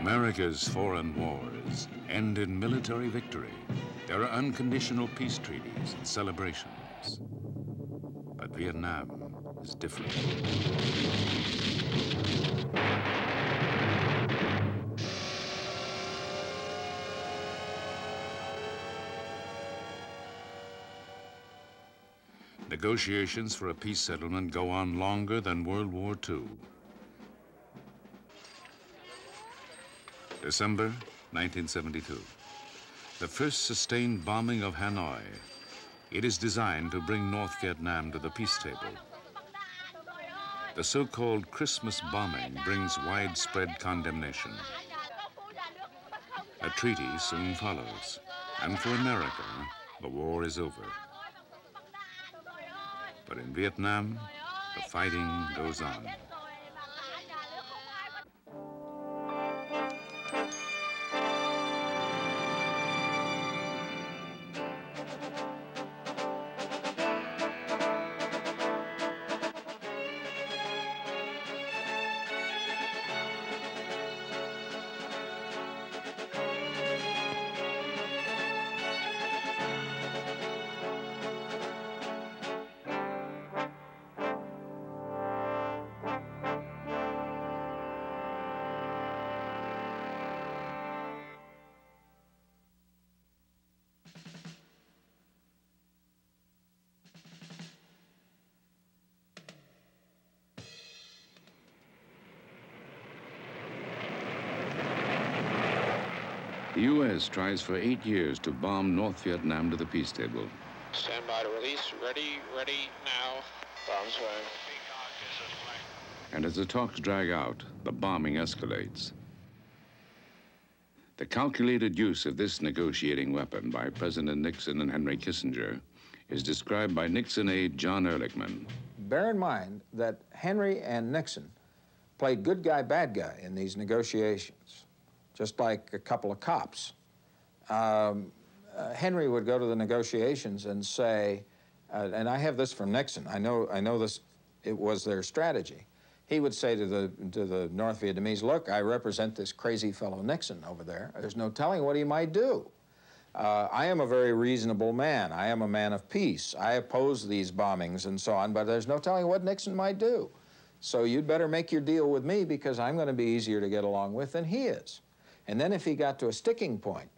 America's foreign wars end in military victory. There are unconditional peace treaties and celebrations. But Vietnam is different. Negotiations for a peace settlement go on longer than World War II. December 1972. The first sustained bombing of Hanoi. It is designed to bring North Vietnam to the peace table. The so-called Christmas bombing brings widespread condemnation. A treaty soon follows, and for America, the war is over. But in Vietnam, the fighting goes on. The U.S. tries for 8 years to bomb North Vietnam to the peace table. Stand by to release. Ready now. Bombs away. And as the talks drag out, the bombing escalates. The calculated use of this negotiating weapon by President Nixon and Henry Kissinger is described by Nixon aide John Ehrlichman. Bear in mind that Henry and Nixon played good guy, bad guy in these negotiations, just like a couple of cops. Henry would go to the negotiations and say, and I have this from Nixon, I know this, it was their strategy. He would say to the North Vietnamese, look, I represent this crazy fellow Nixon over there. There's no telling what he might do. I am a very reasonable man. I am a man of peace. I oppose these bombings and so on, but there's no telling what Nixon might do. So you'd better make your deal with me because I'm going to be easier to get along with than he is. And then if he got to a sticking point,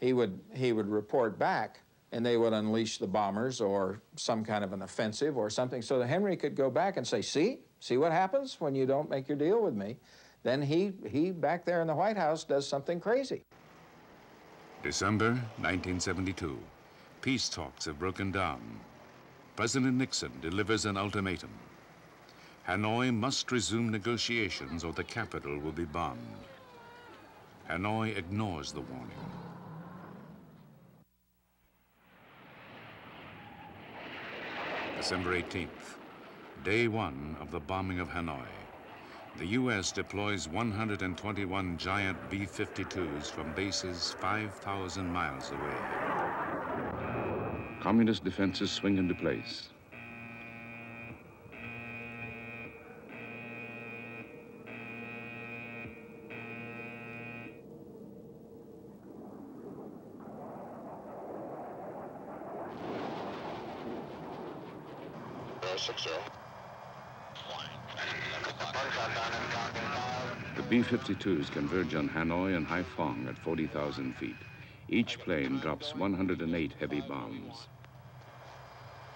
he would report back and they would unleash the bombers or some kind of an offensive or something so that Henry could go back and say, see what happens when you don't make your deal with me? Then he back there in the White House does something crazy. December 1972. Peace talks have broken down. President Nixon delivers an ultimatum. Hanoi must resume negotiations or the capital will be bombed. Hanoi ignores the warning. December 18th, day one of the bombing of Hanoi. The U.S. deploys 121 giant B-52s from bases 5,000 miles away. Communist defenses swing into place. The B-52s converge on Hanoi and Haiphong at 40,000 feet. Each plane drops 108 heavy bombs.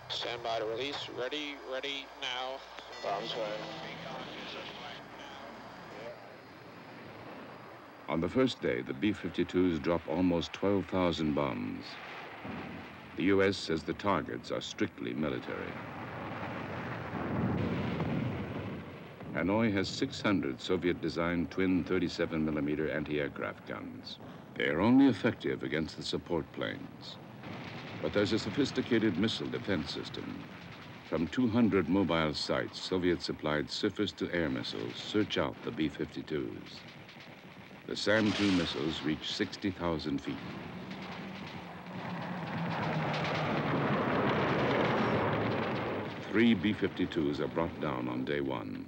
Stand by to release. Ready now. Bombs away. On the first day, the B-52s drop almost 12,000 bombs. The U.S. says the targets are strictly military. Hanoi has 600 Soviet-designed twin 37mm anti-aircraft guns. They are only effective against the support planes. But there's a sophisticated missile defense system. From 200 mobile sites, Soviet-supplied surface-to-air missiles search out the B-52s. The SAM-2 missiles reach 60,000 feet. Three B-52s are brought down on day one.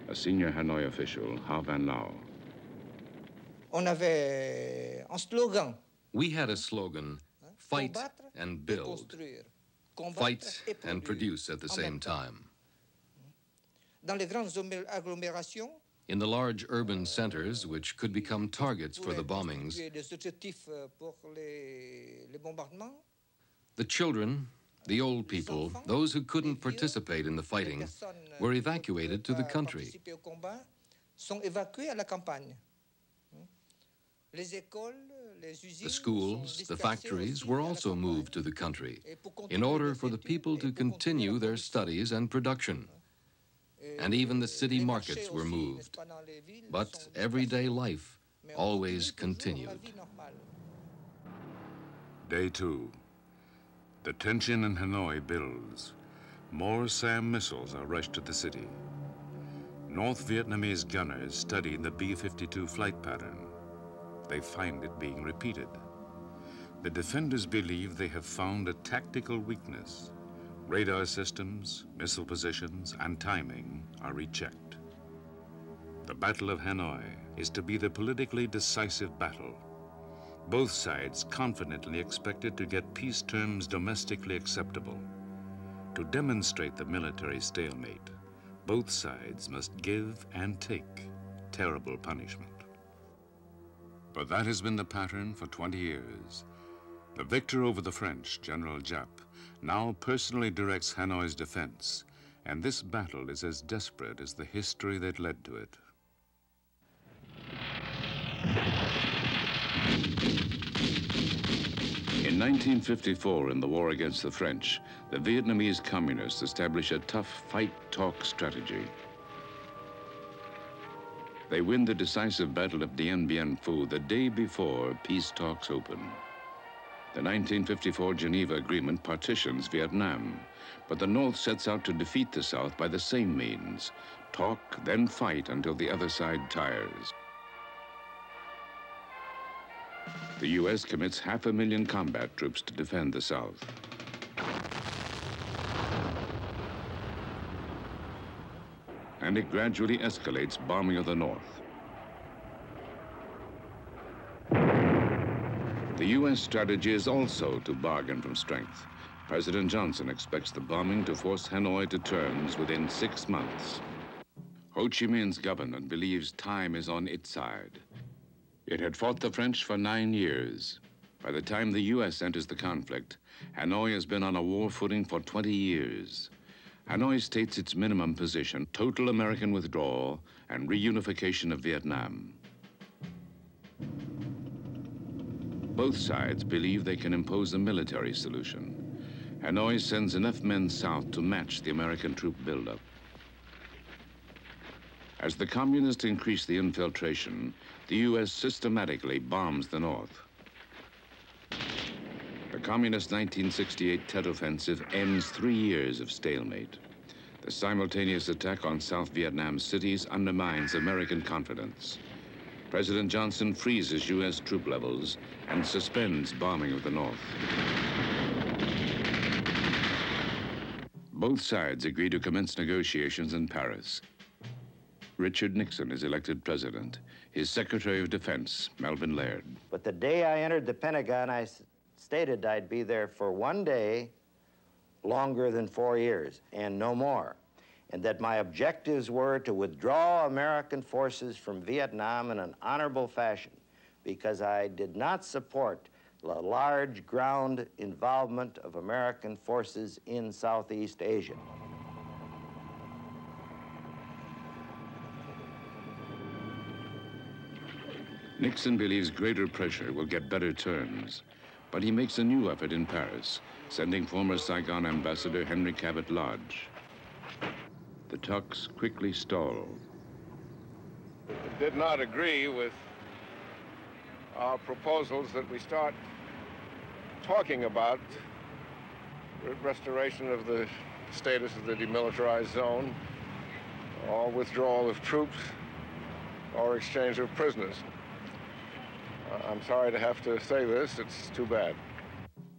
A senior Hanoi official, Ha Van Lao. On avait un slogan. We had a slogan, fight and build, fight and produce at the same time. Dans les grandes agglomérations, in the large urban centers, which could become targets for the bombings, the children, the old people, those who couldn't participate in the fighting, were evacuated to the country. The schools, the factories were also moved to the country in order for the people to continue their studies and production. And even the city markets were moved. But everyday life always continued. Day 2. The tension in Hanoi builds. More SAM missiles are rushed to the city. North Vietnamese gunners study the B-52 flight pattern. They find it being repeated. The defenders believe they have found a tactical weakness. Radar systems, missile positions, and timing are rechecked. The Battle of Hanoi is to be the politically decisive battle. Both sides confidently expected to get peace terms domestically acceptable. To demonstrate the military stalemate, both sides must give and take terrible punishment. But that has been the pattern for 20 years. The victor over the French, General Giap, now personally directs Hanoi's defense, and this battle is as desperate as the history that led to it. In 1954, in the war against the French, the Vietnamese communists established a tough fight-talk strategy. They win the decisive Battle of Dien Bien Phu the day before peace talks open. The 1954 Geneva Agreement partitions Vietnam, but the North sets out to defeat the South by the same means: talk, then fight until the other side tires. The U.S. commits 500,000 combat troops to defend the South. And it gradually escalates bombing of the North. The U.S. strategy is also to bargain from strength. President Johnson expects the bombing to force Hanoi to terms within 6 months. Ho Chi Minh's government believes time is on its side. It had fought the French for 9 years. By the time the U.S. enters the conflict, Hanoi has been on a war footing for 20 years. Hanoi states its minimum position: total American withdrawal and reunification of Vietnam. Both sides believe they can impose a military solution. Hanoi sends enough men south to match the American troop buildup. As the communists increase the infiltration, the U.S. systematically bombs the North. The communist 1968 Tet Offensive ends 3 years of stalemate. The simultaneous attack on South Vietnam cities undermines American confidence. President Johnson freezes U.S. troop levels and suspends bombing of the North. Both sides agree to commence negotiations in Paris. Richard Nixon is elected president. His Secretary of Defense, Melvin Laird. But the day I entered the Pentagon, I stated I'd be there for 1 day longer than 4 years, and no more. And that my objectives were to withdraw American forces from Vietnam in an honorable fashion, because I did not support the large ground involvement of American forces in Southeast Asia. Nixon believes greater pressure will get better terms, but he makes a new effort in Paris, sending former Saigon Ambassador Henry Cabot Lodge. The talks quickly stall. Did not agree with our proposals that we start talking about restoration of the status of the demilitarized zone, or withdrawal of troops, or exchange of prisoners. I'm sorry to have to say this, it's too bad.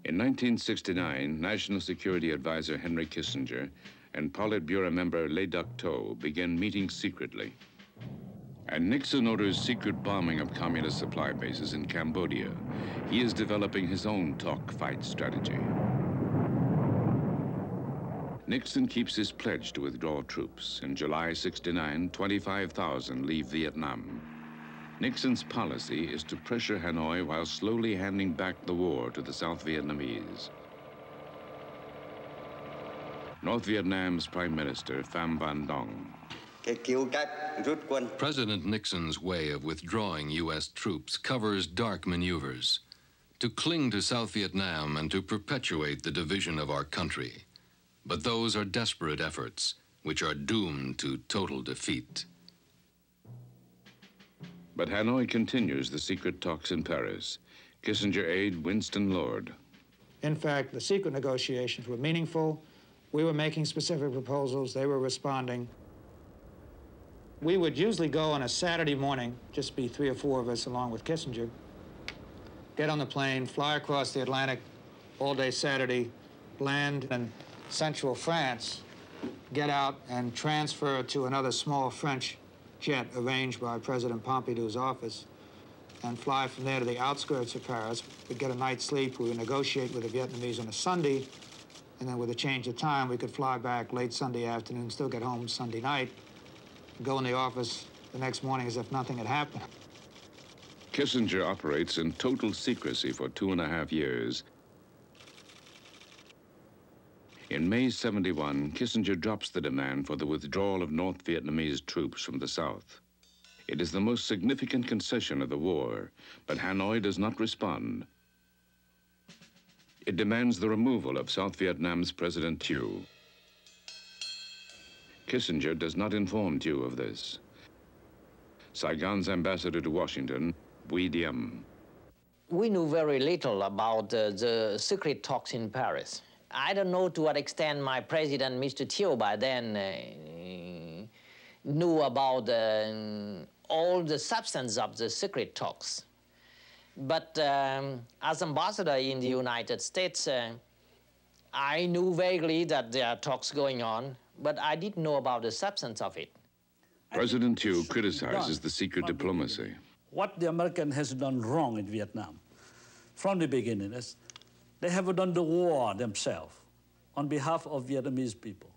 In 1969, National Security Advisor Henry Kissinger and Politburo member Le Duc Tho began meeting secretly. And Nixon orders secret bombing of communist supply bases in Cambodia. He is developing his own talk-fight strategy. Nixon keeps his pledge to withdraw troops. In July '69, 25,000 leave Vietnam. Nixon's policy is to pressure Hanoi while slowly handing back the war to the South Vietnamese. North Vietnam's Prime Minister, Pham Van Dong. President Nixon's way of withdrawing U.S. troops covers dark maneuvers to cling to South Vietnam and to perpetuate the division of our country. But those are desperate efforts, which are doomed to total defeat. But Hanoi continues the secret talks in Paris. Kissinger aide Winston Lord. In fact, the secret negotiations were meaningful. We were making specific proposals. They were responding. We would usually go on a Saturday morning, just be 3 or 4 of us along with Kissinger, get on the plane, fly across the Atlantic all day Saturday, land in central France, get out and transfer to another small French jet arranged by President Pompidou's office, and fly from there to the outskirts of Paris. We'd get a night's sleep. We would negotiate with the Vietnamese on a Sunday, and then with a change of time, we could fly back late Sunday afternoon, still get home Sunday night, go in the office the next morning as if nothing had happened. Kissinger operates in total secrecy for 2.5 years. In May '71, Kissinger drops the demand for the withdrawal of North Vietnamese troops from the South. It is the most significant concession of the war, but Hanoi does not respond. It demands the removal of South Vietnam's President Thieu. Kissinger does not inform Thieu of this. Saigon's ambassador to Washington, Bui Diem. We knew very little about the secret talks in Paris. I don't know to what extent my president, Mr. Thieu, by then knew about all the substance of the secret talks. But as ambassador in the United States, I knew vaguely that there are talks going on, but I didn't know about the substance of it. President Thieu criticizes the secret diplomacy. What the American has done wrong in Vietnam from the beginning is they have done the war themselves on behalf of Vietnamese people.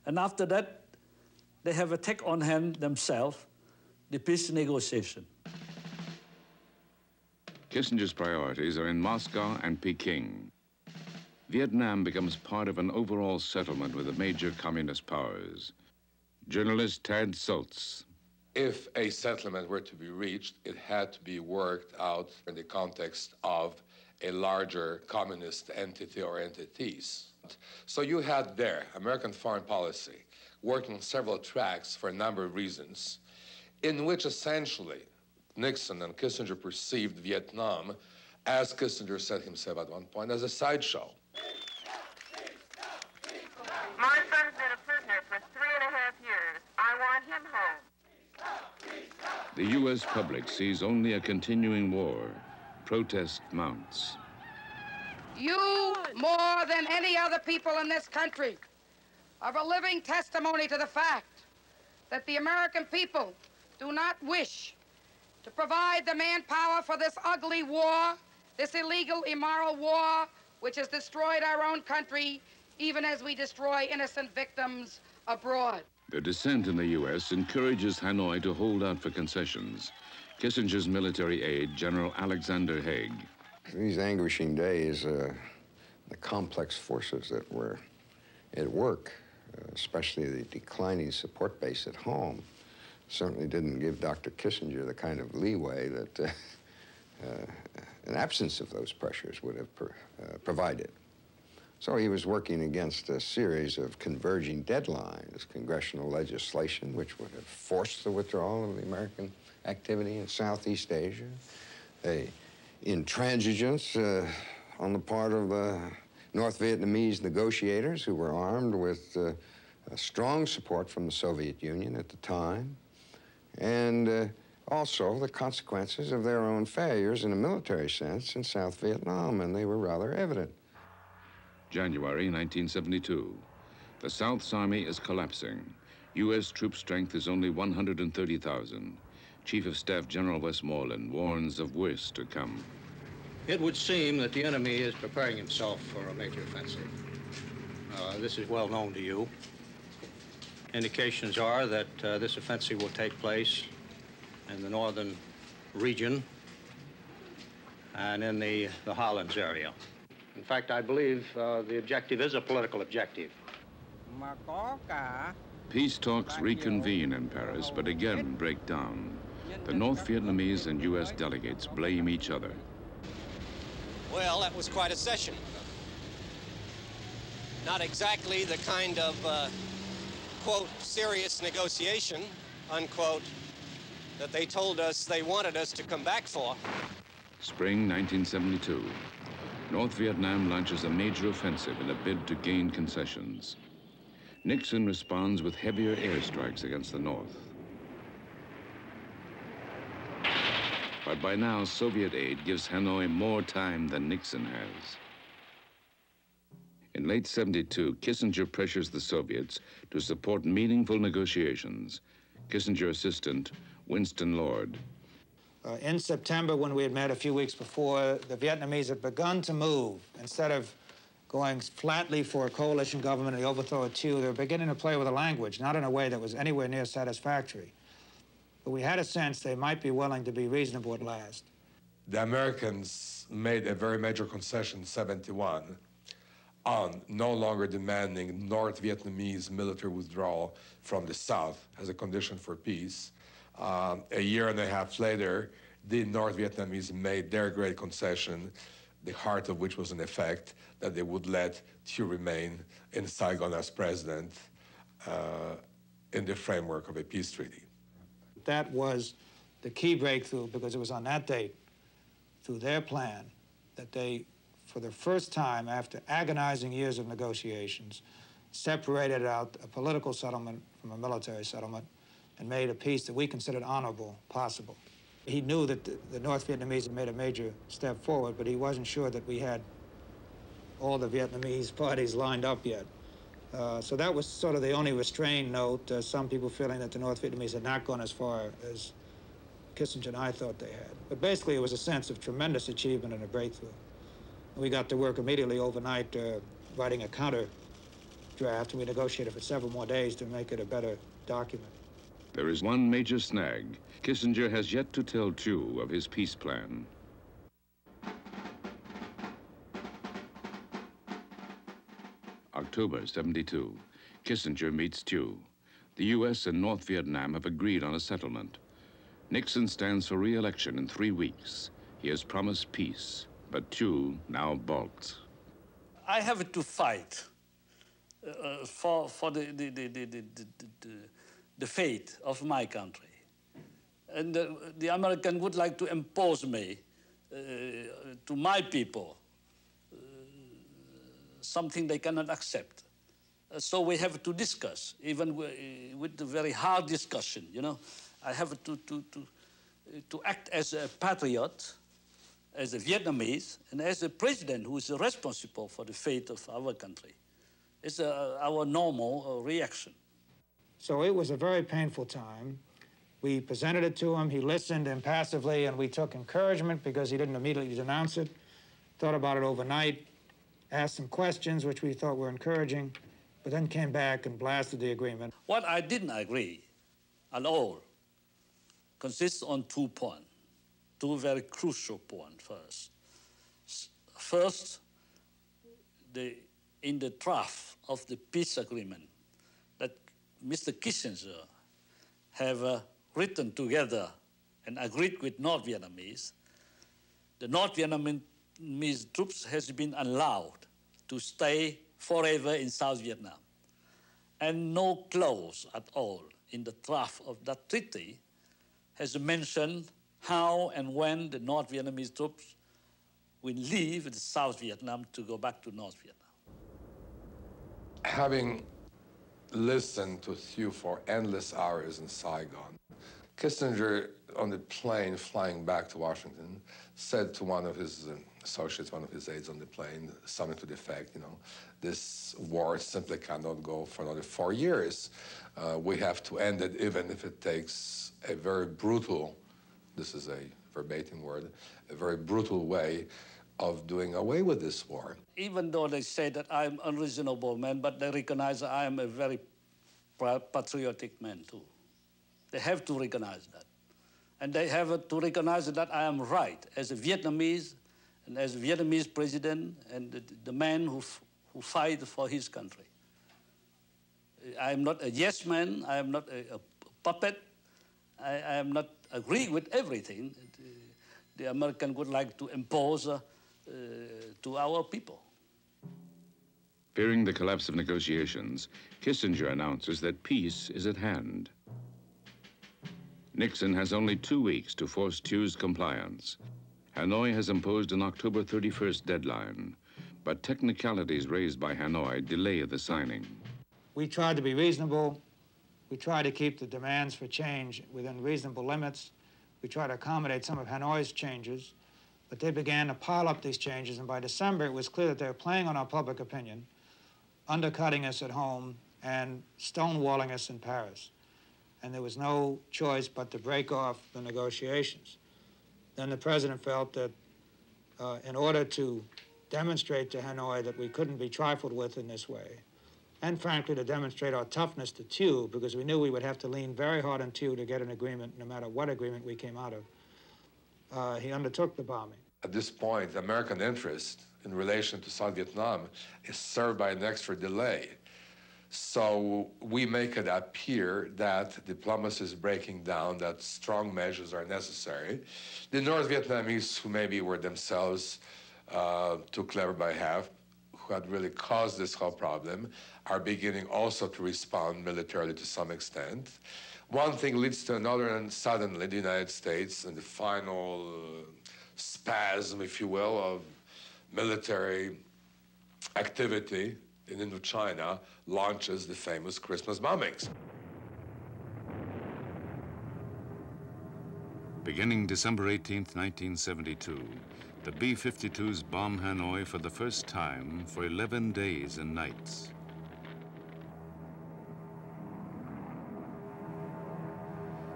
And after that, they have take on hand themselves the peace negotiation. Kissinger's priorities are in Moscow and Peking. Vietnam becomes part of an overall settlement with the major communist powers. Journalist Tad Schultz. If a settlement were to be reached, it had to be worked out in the context of a larger communist entity or entities. So you had there American foreign policy working on several tracks for a number of reasons, in which essentially Nixon and Kissinger perceived Vietnam, as Kissinger said himself at one point, as a sideshow. My son's been a prisoner for 3.5 years. I want him home. The U.S. public sees only a continuing war. Protest mounts. You, more than any other people in this country, are a living testimony to the fact that the American people do not wish to provide the manpower for this ugly war, this illegal, immoral war, which has destroyed our own country, even as we destroy innocent victims abroad. The dissent in the U.S. encourages Hanoi to hold out for concessions. Kissinger's military aide, General Alexander Haig. These anguishing days, the complex forces that were at work, especially the declining support base at home, certainly didn't give Dr. Kissinger the kind of leeway that an absence of those pressures would have provided. So he was working against a series of converging deadlines, congressional legislation, which would have forced the withdrawal of the American activity in Southeast Asia, intransigence on the part of the North Vietnamese negotiators who were armed with strong support from the Soviet Union at the time, and also the consequences of their own failures in a military sense in South Vietnam, and they were rather evident. January 1972. The South's army is collapsing. U.S. troop strength is only 130,000. Chief of Staff General Westmoreland warns of worse to come. It would seem that the enemy is preparing himself for a major offensive. This is well known to you. Indications are that this offensive will take place in the northern region and in the Highlands area. In fact, I believe the objective is a political objective. Peace talks reconvene in Paris, but again break down. The North Vietnamese and U.S. delegates blame each other. Well, that was quite a session. Not exactly the kind of, quote, serious negotiation, unquote, that they told us they wanted us to come back for. Spring 1972. North Vietnam launches a major offensive in a bid to gain concessions. Nixon responds with heavier airstrikes against the North. But by now, Soviet aid gives Hanoi more time than Nixon has. In late '72, Kissinger pressures the Soviets to support meaningful negotiations. Kissinger assistant Winston Lord. In September, when we had met a few weeks before, the Vietnamese had begun to move. Instead of going flatly for a coalition government and the overthrow of Thieu, they were beginning to play with the language, not in a way that was anywhere near satisfactory. But we had a sense they might be willing to be reasonable at last. The Americans made a very major concession in '71 on no longer demanding North Vietnamese military withdrawal from the South as a condition for peace. A year and a half later, the North Vietnamese made their great concession, the heart of which was in effect that they would let Thieu remain in Saigon as president in the framework of a peace treaty. That was the key breakthrough, because it was on that date, through their plan, that they, for the first time after agonizing years of negotiations, separated out a political settlement from a military settlement and made a peace that we considered honorable possible. He knew that the North Vietnamese had made a major step forward, but he wasn't sure that we had all the Vietnamese parties lined up yet. So that was sort of the only restrained note, some people feeling that the North Vietnamese had not gone as far as Kissinger and I thought they had. But basically, it was a sense of tremendous achievement and a breakthrough. And we got to work immediately overnight writing a counter draft, and we negotiated for several more days to make it a better document. There is one major snag. Kissinger has yet to tell Thieu of his peace plan. October '72. Kissinger meets Thieu. The U.S. and North Vietnam have agreed on a settlement. Nixon stands for re-election in 3 weeks. He has promised peace, but Thieu now balks. I have to fight for the fate of my country. And the American would like to impose me to my people, something they cannot accept. So we have to discuss, even with the very hard discussion, you know. I have to act as a patriot, as a Vietnamese, and as a president who is responsible for the fate of our country. It's our normal reaction. So it was a very painful time. We presented it to him, he listened impassively, and we took encouragement because he didn't immediately denounce it, thought about it overnight, asked some questions which we thought were encouraging, but then came back and blasted the agreement. What I didn't agree at all consists on 2 points, 2 very crucial points first. First, in the draft of the peace agreement that Mr. Kissinger have written together and agreed with North Vietnamese, the North Vietnamese troops has been allowed to stay forever in South Vietnam. And no clause at all in the draft of that treaty has mentioned how and when the North Vietnamese troops will leave South Vietnam to go back to North Vietnam. Having listened to Thieu for endless hours in Saigon, Kissinger, on the plane flying back to Washington, said to one of his associates, one of his aides on the plane, something to the effect, you know, this war simply cannot go for another 4 years. We have to end it, even if it takes a very brutal this is a verbatim word, a very brutal way of doing away with this war. Even though they say that I'm an unreasonable man, but they recognize that I am a very patriotic man too. They have to recognize that. And they have to recognize that I am right as a Vietnamese and as a Vietnamese president and the man who fight for his country. I am not a yes man, I am not a puppet, I am not agree with everything the American would like to impose to our people. Fearing the collapse of negotiations, Kissinger announces that peace is at hand. Nixon has only 2 weeks to force Thieus compliance. Hanoi has imposed an October 31st deadline, but technicalities raised by Hanoi delay the signing. We tried to be reasonable. We tried to keep the demands for change within reasonable limits. We tried to accommodate some of Hanoi's changes, but they began to pile up these changes, and by December it was clear that they were playing on our public opinion, undercutting us at home, and stonewalling us in Paris. And there was no choice but to break off the negotiations. Then the president felt that in order to demonstrate to Hanoi that we couldn't be trifled with in this way, and frankly to demonstrate our toughness to Thieu, because we knew we would have to lean very hard on Thieu to get an agreement, no matter what agreement we came out of, he undertook the bombing. At this point, American interest in relation to South Vietnam is served by an extra delay. So we make it appear that diplomacy is breaking down, that strong measures are necessary. The North Vietnamese, who maybe were themselves too clever by half, who had really caused this whole problem, are beginning also to respond militarily to some extent. One thing leads to another, and suddenly the United States, in the final spasm, if you will, of military activity in Indochina, launches the famous Christmas bombings. Beginning December 18, 1972, the B-52s bomb Hanoi for the first time for 11 days and nights.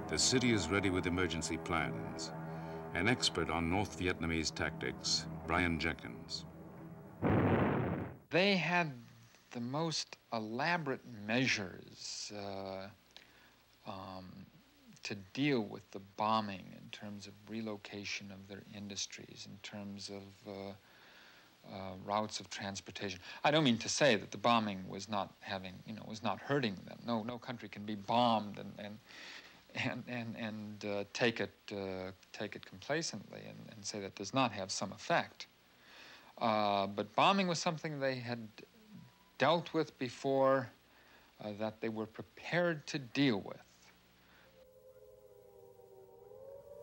The city is ready with emergency plans. An expert on North Vietnamese tactics, Brian Jenkins. They had the most elaborate measures to deal with the bombing in terms of relocation of their industries, in terms of routes of transportation. I don't mean to say that the bombing was not having, was not hurting them. No country can be bombed and take it complacently and say that does not have some effect. But bombing was something they had dealt with before, that they were prepared to deal with.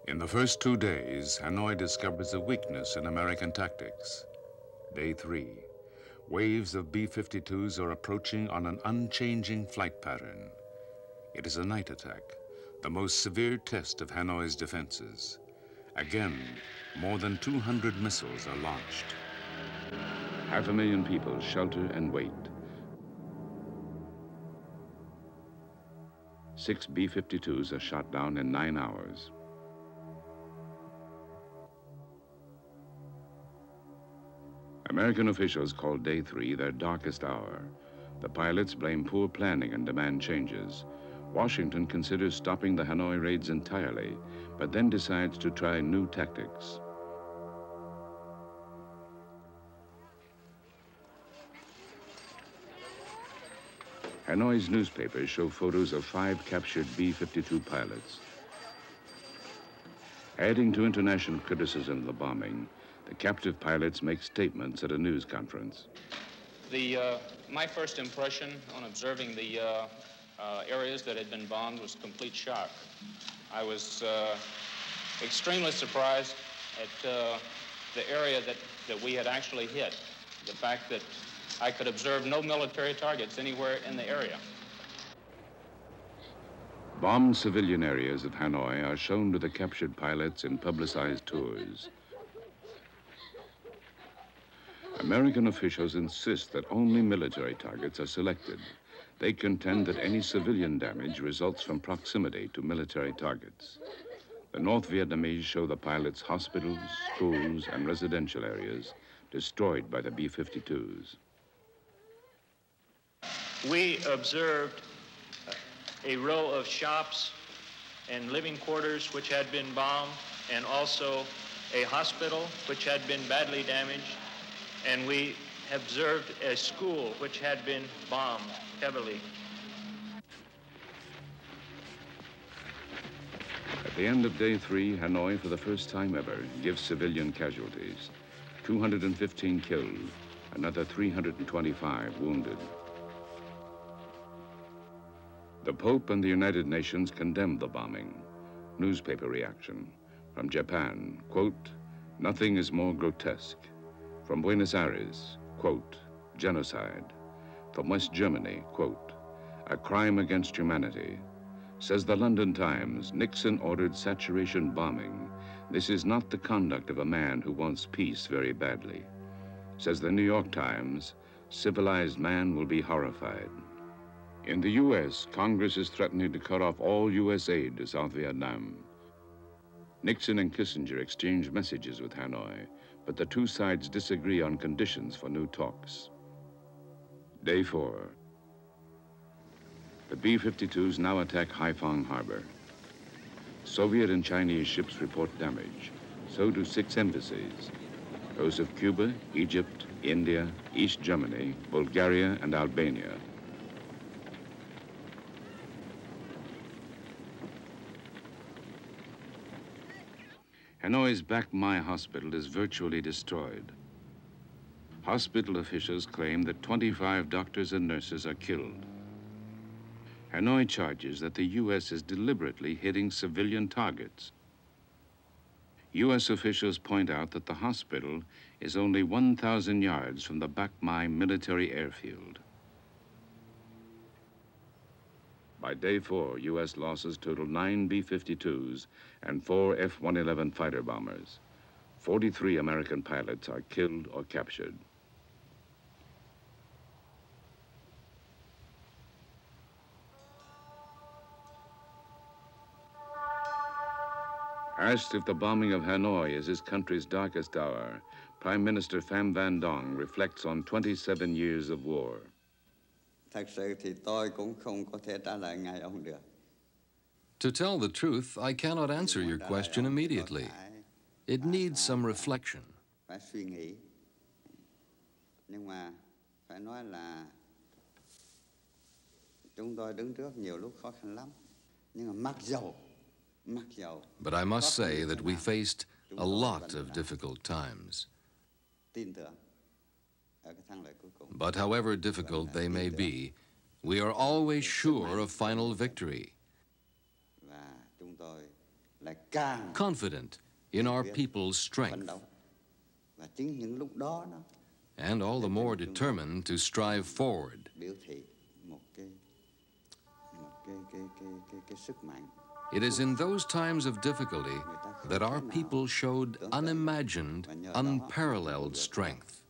In the first 2 days, Hanoi discovers a weakness in American tactics. Day 3, waves of B-52s are approaching on an unchanging flight pattern. It is a night attack, the most severe test of Hanoi's defenses. Again, more than 200 missiles are launched. 500,000 people shelter and wait. 6 B-52s are shot down in 9 hours. American officials call Day 3 their darkest hour. The pilots blame poor planning and demand changes. Washington considers stopping the Hanoi raids entirely, but then decides to try new tactics. Hanoi's newspapers show photos of 5 captured B-52 pilots. Adding to international criticism of the bombing, the captive pilots make statements at a news conference. My first impression on observing the areas that had been bombed was complete shock. I was extremely surprised at the area that we had actually hit. The fact that I could observe no military targets anywhere in the area. Bombed civilian areas of Hanoi are shown to the captured pilots in publicized tours. American officials insist that only military targets are selected. They contend that any civilian damage results from proximity to military targets. The North Vietnamese show the pilots hospitals, schools, and residential areas destroyed by the B-52s. We observed a row of shops and living quarters which had been bombed, and also a hospital which had been badly damaged, and we observed a school which had been bombed heavily. At the end of day 3, Hanoi, for the first time ever, gives civilian casualties. 215 killed, another 325 wounded. The Pope and the United Nations condemned the bombing. Newspaper reaction. From Japan, quote, "Nothing is more grotesque." From Buenos Aires, quote, "Genocide." From West Germany, quote, "A crime against humanity." Says the London Times, Nixon ordered saturation bombing. This is not the conduct of a man who wants peace very badly. Says the New York Times, civilized man will be horrified. In the U.S., Congress is threatening to cut off all U.S. aid to South Vietnam. Nixon and Kissinger exchanged messages with Hanoi, but the two sides disagree on conditions for new talks. Day 4. The B-52s now attack Haiphong Harbor. Soviet and Chinese ships report damage. So do 6 embassies. Those of Cuba, Egypt, India, East Germany, Bulgaria, and Albania. Hanoi's Bac Mai hospital is virtually destroyed. Hospital officials claim that 25 doctors and nurses are killed. Hanoi charges that the U.S. is deliberately hitting civilian targets. U.S. officials point out that the hospital is only 1,000 yards from the Bac Mai military airfield. By day 4, U.S. losses total 9 B-52s and 4 F-111 fighter bombers. 43 American pilots are killed or captured. Asked if the bombing of Hanoi is his country's darkest hour, Prime Minister Pham Van Dong reflects on 27 years of war. To tell the truth, I cannot answer your question immediately. It needs some reflection. But I must say that we faced a lot of difficult times. But however difficult they may be, we are always sure of final victory. Confident in our people's strength. And all the more determined to strive forward. It is in those times of difficulty that our people showed unimagined, unparalleled strength.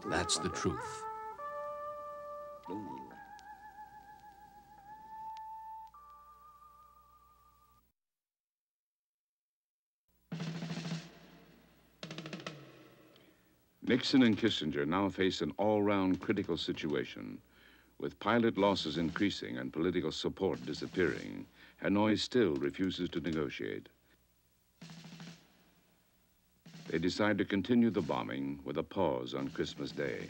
That's the truth. Nixon and Kissinger now face an all-round critical situation. With pilot losses increasing and political support disappearing, Hanoi still refuses to negotiate. They decide to continue the bombing with a pause on Christmas Day.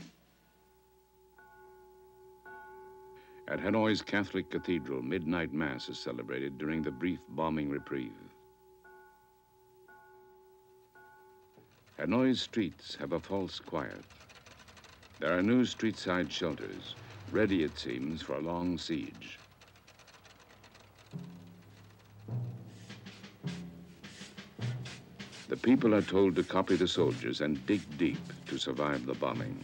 At Hanoi's Catholic Cathedral, midnight mass is celebrated during the brief bombing reprieve. Hanoi's streets have a false quiet. There are new street-side shelters, ready, it seems, for a long siege. The people are told to copy the soldiers and dig deep to survive the bombing.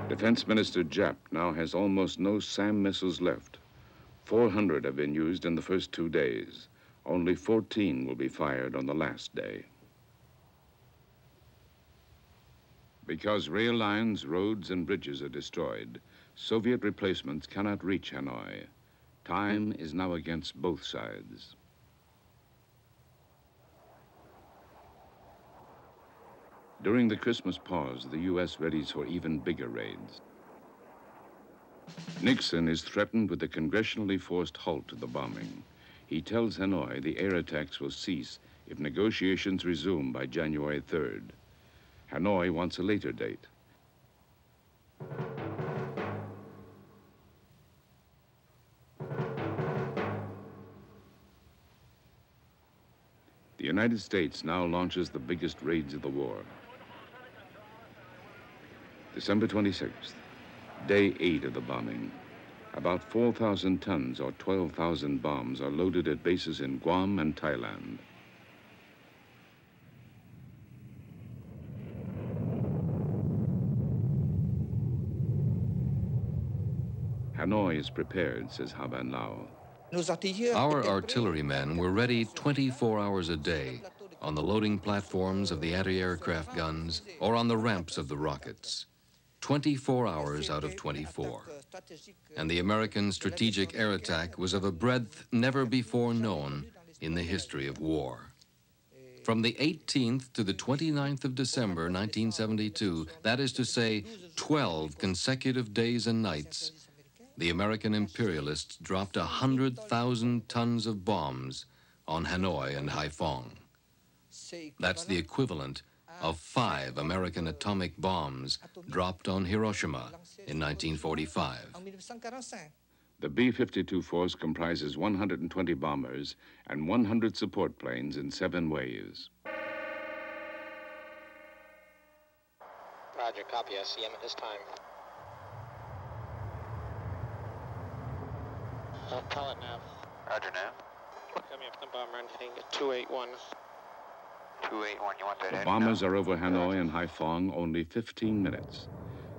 Defense Minister Giap now has almost no SAM missiles left. 400 have been used in the first 2 days. Only 14 will be fired on the last day. Because rail lines, roads, and bridges are destroyed, Soviet replacements cannot reach Hanoi. Time is now against both sides. During the Christmas pause, the U.S. readies for even bigger raids. Nixon is threatened with a congressionally forced halt to the bombing. He tells Hanoi the air attacks will cease if negotiations resume by January 3rd. Hanoi wants a later date. The United States now launches the biggest raids of the war. December 26th, day 8 of the bombing. About 4,000 tons or 12,000 bombs are loaded at bases in Guam and Thailand. Hanoi is prepared, says Haban Lao. Our artillerymen were ready 24 hours a day on the loading platforms of the anti-aircraft guns or on the ramps of the rockets. 24 hours out of 24. And the American strategic air attack was of a breadth never before known in the history of war. From the 18th to the 29th of December, 1972, that is to say, 12 consecutive days and nights, the American imperialists dropped 100,000 tons of bombs on Hanoi and Haiphong. That's the equivalent of 5 American atomic bombs dropped on Hiroshima in 1945. The B-52 force comprises 120 bombers and 100 support planes in 7 waves. Roger, copy. I see him at this time. Call it now. Roger, now. Coming up the bomber and hitting at 281. 281, you want that The heading bombers now? are over Hanoi and Haiphong only 15 minutes.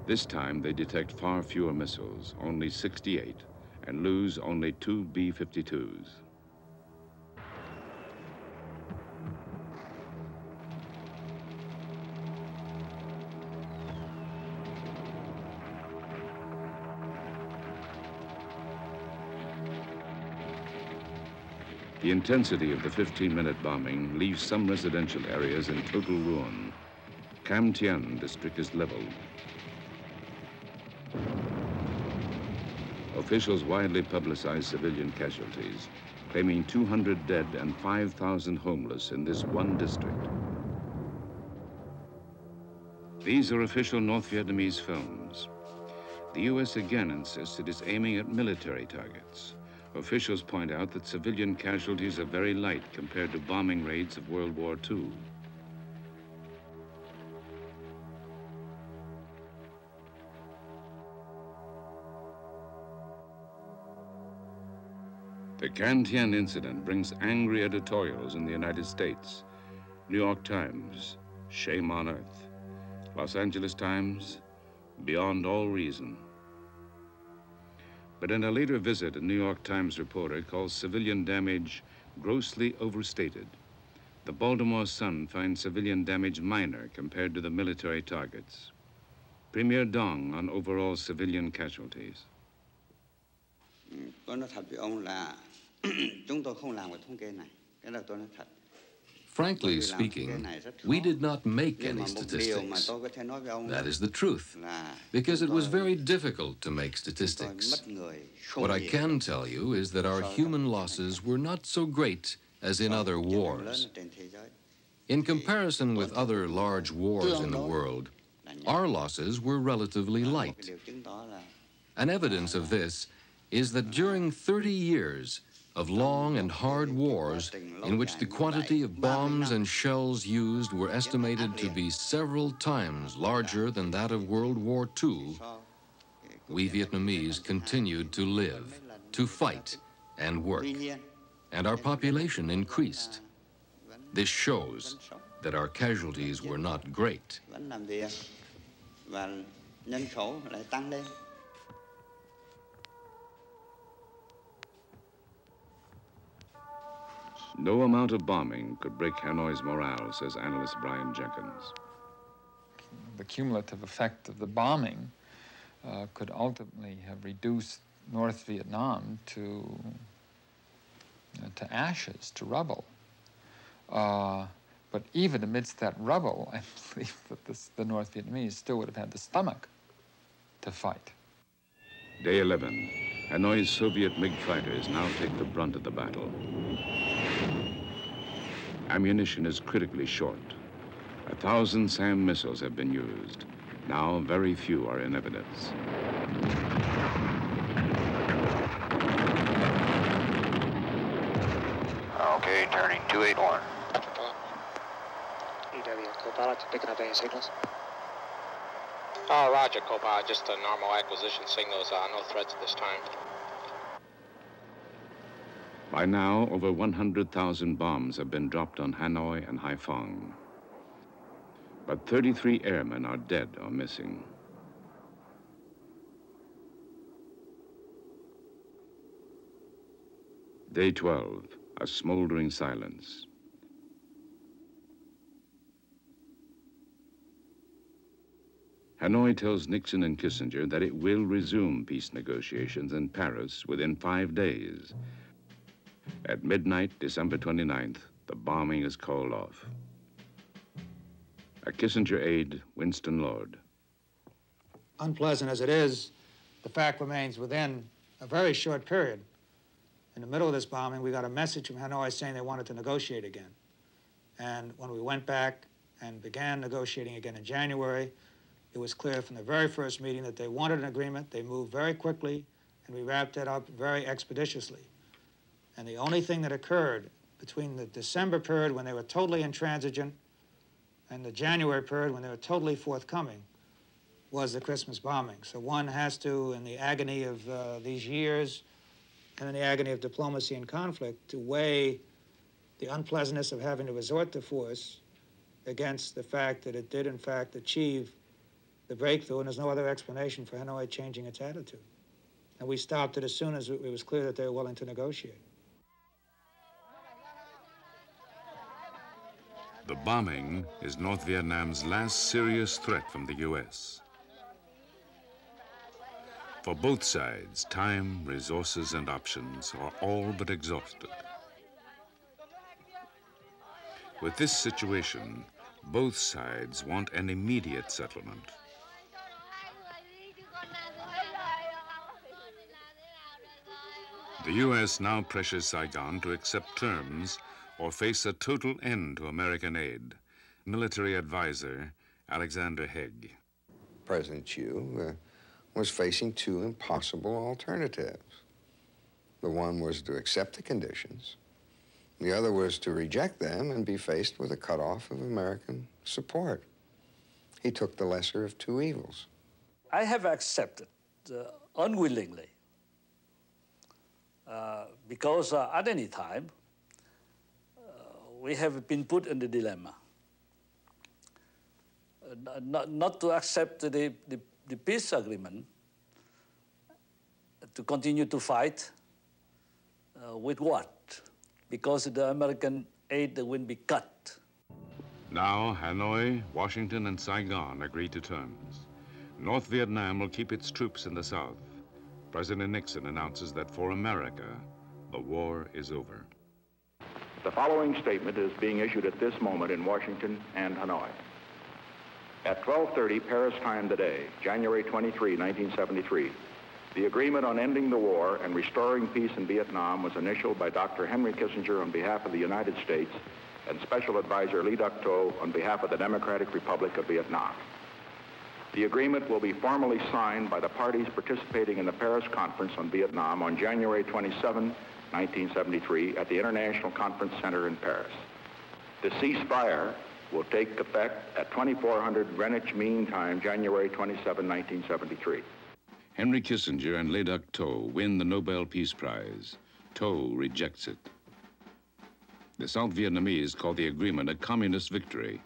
This time they detect far fewer missiles, only 68, and lose only 2 B-52s. The intensity of the 15-minute bombing leaves some residential areas in total ruin. Cam Tien district is leveled. Officials widely publicize civilian casualties, claiming 200 dead and 5,000 homeless in this one district. These are official North Vietnamese films. The U.S. again insists it is aiming at military targets. Officials point out that civilian casualties are very light compared to bombing raids of World War II. The Can Tien incident brings angry editorials in the United States. New York Times, shame on earth. Los Angeles Times, beyond all reason. But in a later visit, a New York Times reporter calls civilian damage grossly overstated. The Baltimore Sun finds civilian damage minor compared to the military targets. Premier Dong on overall civilian casualties. Frankly speaking, we did not make any statistics. That is the truth, because it was very difficult to make statistics. What I can tell you is that our human losses were not so great as in other wars. In comparison with other large wars in the world, our losses were relatively light. An evidence of this is that during 30 years, of long and hard wars in which the quantity of bombs and shells used were estimated to be several times larger than that of World War II, we Vietnamese continued to live, to fight and work, and our population increased. This shows that our casualties were not great. No amount of bombing could break Hanoi's morale, says analyst Brian Jenkins. The cumulative effect of the bombing could ultimately have reduced North Vietnam to ashes, to rubble. But even amidst that rubble, I believe that the North Vietnamese still would have had the stomach to fight. Day 11. Hanoi's Soviet MiG fighters now take the brunt of the battle. Ammunition is critically short. 1,000 SAM missiles have been used. Now very few are in evidence. Okay, turning 281. EW, co-pilot, picking up any signals? Oh, roger, co-pilot. Just a normal acquisition signals. No threats at this time. By now, over 100,000 bombs have been dropped on Hanoi and Haiphong. But 33 airmen are dead or missing. Day 12, a smoldering silence. Hanoi tells Nixon and Kissinger that it will resume peace negotiations in Paris within 5 days. At midnight, December 29th, the bombing is called off. A Kissinger aide, Winston Lord. Unpleasant as it is, the fact remains within a very short period. In the middle of this bombing, we got a message from Hanoi saying they wanted to negotiate again. And when we went back and began negotiating again in January, it was clear from the very first meeting that they wanted an agreement. They moved very quickly, and we wrapped it up very expeditiously. And the only thing that occurred between the December period when they were totally intransigent and the January period when they were totally forthcoming was the Christmas bombing. So one has to, in the agony of these years and in the agony of diplomacy and conflict, to weigh the unpleasantness of having to resort to force against the fact that it did, in fact, achieve the breakthrough, and there's no other explanation for Hanoi changing its attitude. And we stopped it as soon as it was clear that they were willing to negotiate. The bombing is North Vietnam's last serious threat from the U.S. For both sides, time, resources, and options are all but exhausted. With this situation, both sides want an immediate settlement. The U.S. now pressures Saigon to accept terms or face a total end to American aid. Military advisor Alexander Haig. President Chiu was facing two impossible alternatives. The one was to accept the conditions. The other was to reject them and be faced with a cutoff of American support. He took the lesser of two evils. I have accepted unwillingly because at any time we have been put in the dilemma not to accept the peace agreement, to continue to fight with what? Because the American aid will be cut. Now, Hanoi, Washington, and Saigon agree to terms. North Vietnam will keep its troops in the south. President Nixon announces that for America, the war is over. The following statement is being issued at this moment in Washington and Hanoi. At 12:30 Paris time today, January 23, 1973, the agreement on ending the war and restoring peace in Vietnam was initialed by Dr. Henry Kissinger on behalf of the United States and Special Advisor Le Duc Tho on behalf of the Democratic Republic of Vietnam. The agreement will be formally signed by the parties participating in the Paris Conference on Vietnam on January 27, 1973 at the International Conference Center in Paris. The ceasefire will take effect at 2400 Greenwich Mean Time, January 27, 1973. Henry Kissinger and Le Duc Tho win the Nobel Peace Prize. Tho rejects it. The South Vietnamese call the agreement a communist victory.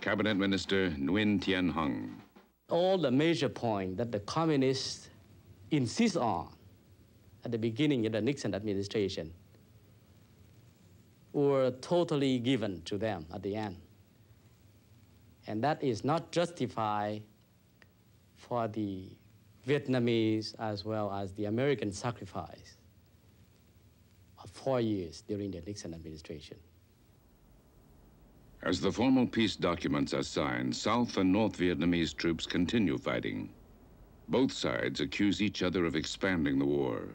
Cabinet Minister Nguyen Thien Hung. All the major points that the communists insist on at the beginning of the Nixon administration were totally given to them at the end. And that is not justified for the Vietnamese as well as the American sacrifice of 4 years during the Nixon administration. As the formal peace documents are signed, South and North Vietnamese troops continue fighting. Both sides accuse each other of expanding the war.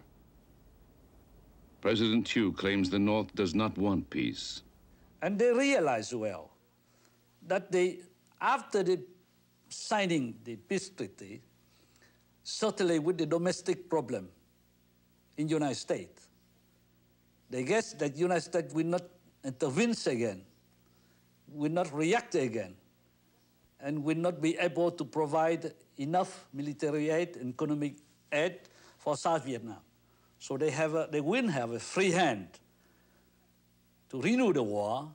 President Thieu claims the North does not want peace. And they realize well that after the signing the peace treaty, certainly with the domestic problem in the United States, they guess that the United States will not intervene again, will not react again, and will not be able to provide enough military aid and economic aid for South Vietnam. So they will have a free hand to renew the war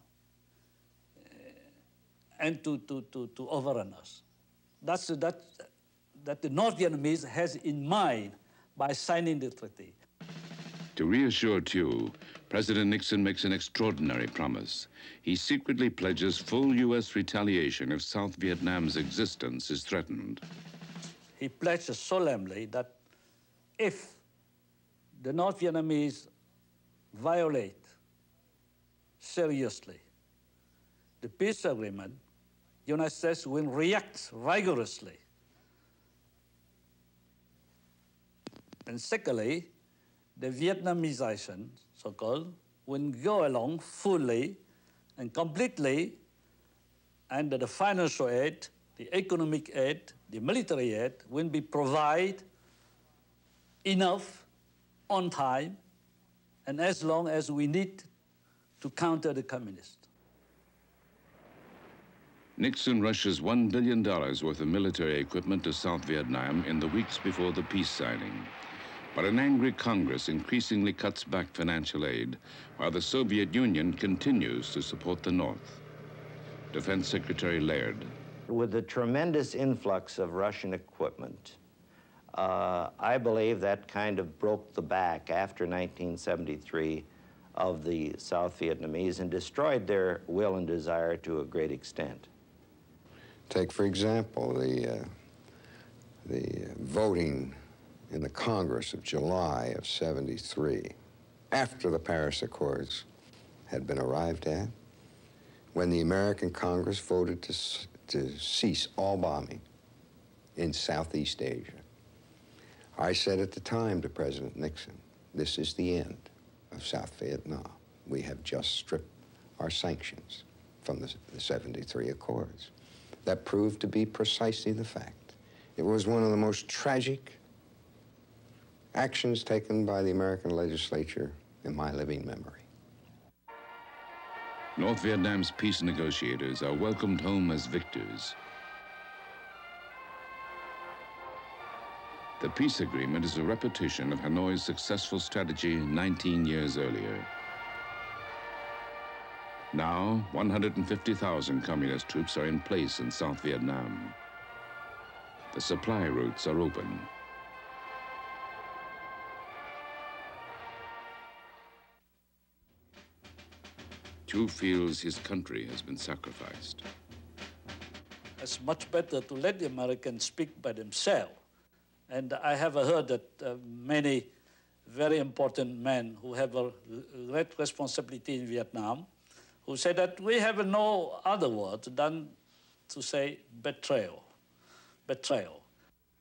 and to overrun us. That's that the North Vietnamese has in mind by signing the treaty. To reassure Thieu, President Nixon makes an extraordinary promise. He secretly pledges full U.S. retaliation if South Vietnam's existence is threatened. He pledges solemnly that if the North Vietnamese violate seriously the peace agreement, the United States will react rigorously. And secondly, the Vietnamization, so-called, will go along fully and completely under the financial aid, the economic aid, the military aid will be provided enough on time and as long as we need to counter the communists. Nixon rushes $1 billion worth of military equipment to South Vietnam in the weeks before the peace signing. But an angry Congress increasingly cuts back financial aid, while the Soviet Union continues to support the North. Defense Secretary Laird. With the tremendous influx of Russian equipment, I believe that kind of broke the back after 1973 of the South Vietnamese and destroyed their will and desire to a great extent. Take, for example, the voting in the Congress of July of '73, after the Paris Accords had been arrived at, when the American Congress voted to cease all bombing in Southeast Asia. I said at the time to President Nixon, this is the end of South Vietnam. We have just stripped our sanctions from the '73 Accords. That proved to be precisely the fact. It was one of the most tragic actions taken by the American legislature in my living memory. North Vietnam's peace negotiators are welcomed home as victors. The peace agreement is a repetition of Hanoi's successful strategy 19 years earlier. Now, 150,000 communist troops are in place in South Vietnam. The supply routes are open. Thieu feels his country has been sacrificed. It's much better to let the Americans speak by themselves. And I have heard that many very important men who have a great responsibility in Vietnam, who say that we have no other word than to say betrayal. Betrayal.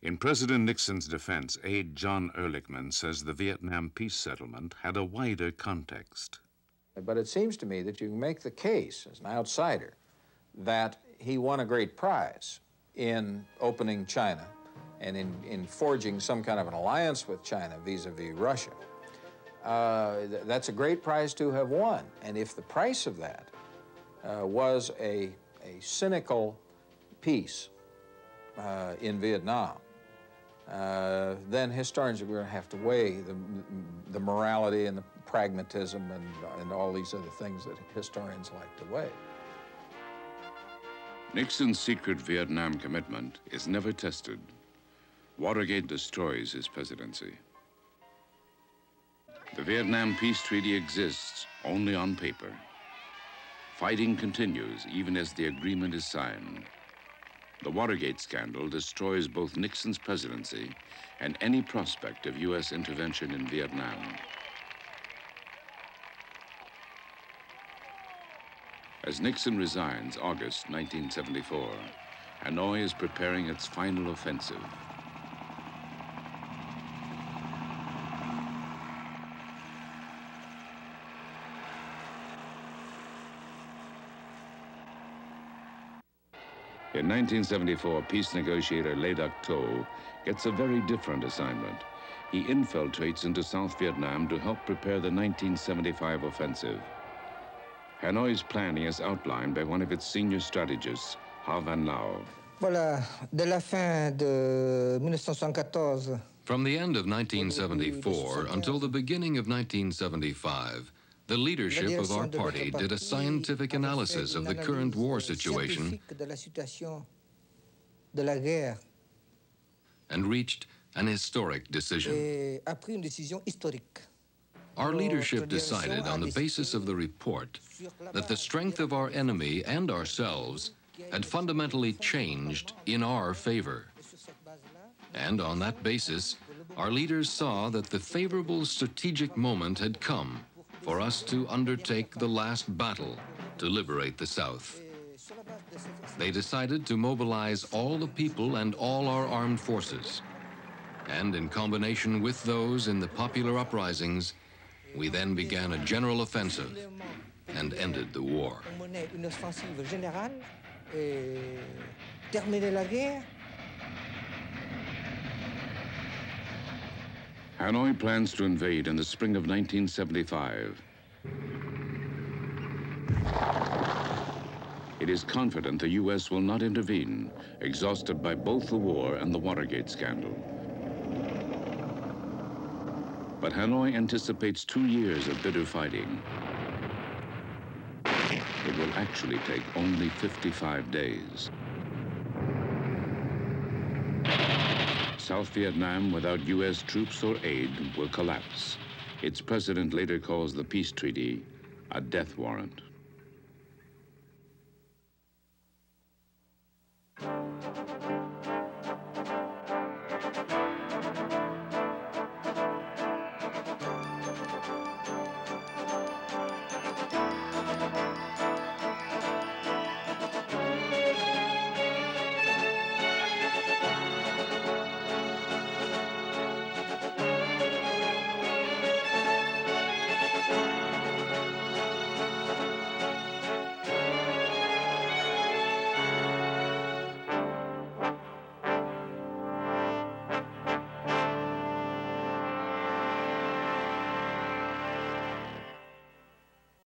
In President Nixon's defense, aide John Ehrlichman says the Vietnam peace settlement had a wider context. But it seems to me that you can make the case, as an outsider, that he won a great prize in opening China and in forging some kind of an alliance with China vis-a-vis Russia. That's a great prize to have won. And if the price of that was a cynical peace in Vietnam, then historians are going to have to weigh the morality and the pragmatism and all these other things that historians like to weigh. Nixon's secret Vietnam commitment is never tested. Watergate destroys his presidency. The Vietnam Peace Treaty exists only on paper. Fighting continues even as the agreement is signed. The Watergate scandal destroys both Nixon's presidency and any prospect of U.S. intervention in Vietnam. As Nixon resigns, August 1974, Hanoi is preparing its final offensive. In 1974, peace negotiator Le Duc Tho gets a very different assignment. He infiltrates into South Vietnam to help prepare the 1975 offensive. Hanoi's planning is outlined by one of its senior strategists, Ha Van Lao. Voilà, de la fin de 1974. From the end of 1974 until the beginning of 1975, the leadership of our party did a scientific analysis of the current war situation and reached an historic decision. Our leadership decided on the basis of the report that the strength of our enemy and ourselves had fundamentally changed in our favor. And on that basis, our leaders saw that the favorable strategic moment had come for us to undertake the last battle to liberate the South. They decided to mobilize all the people and all our armed forces. And in combination with those in the popular uprisings, we then began a general offensive and ended the war. Hanoi plans to invade in the spring of 1975. It is confident the U.S. will not intervene, exhausted by both the war and the Watergate scandal. But Hanoi anticipates 2 years of bitter fighting. It will actually take only 55 days. South Vietnam, without U.S. troops or aid, will collapse. Its president later calls the peace treaty a death warrant.